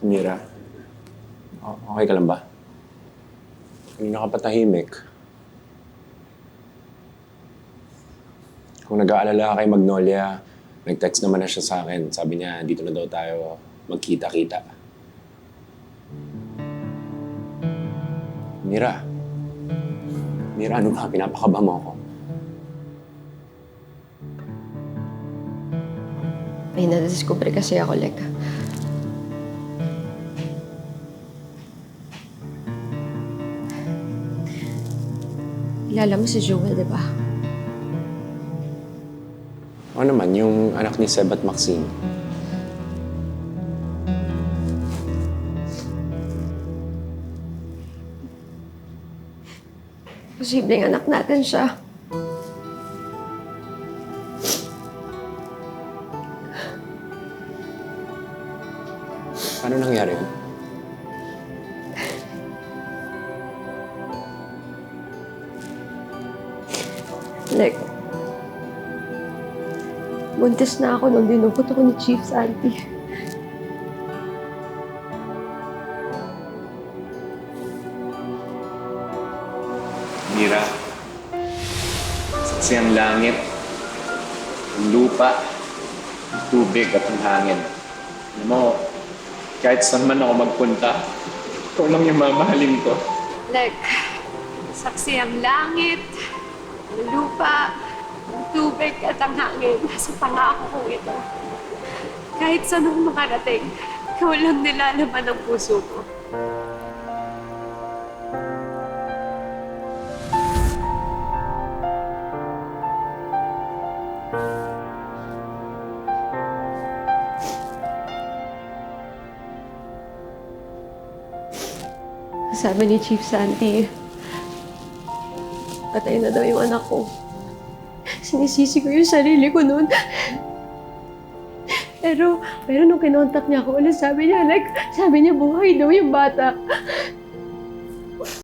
Mira, okay ka lang ba? Kanina ka patahimik. Kung nag-aalala ka kay Magnolia, nag-text naman na siya sa akin. Sabi niya, dito na daw tayo magkita-kita. Mira. Mira, ano ba? Pinapakaba mo ako. May nadiscover kasi ako, Lek. Kilala mo si Joel, di ba? Ano naman, yung anak ni Seb at Maxine. Posibleng anak natin siya. Paano nangyari yun? Lek, buntis na ako nung dinukot ako ni Chief Santi. Mira, saksi ang langit, ang lupa, ang tubig at ang hangin. Alam mo, kahit saan man ako magpunta, ikaw lang yung mamahalin ko. Lek, saksi ang langit, ang lupa, ang tubig at ang hangin sa pangako kong ito. Kahit saan ako makarating, ikaw lang nilalaman ang puso ko. Sabi ni Chief Santi, patay na daw yung anak ko. Sinisisi ko yung sarili ko noon. Pero nung kinontak niya ako ulit, sabi niya buhay daw yung bata.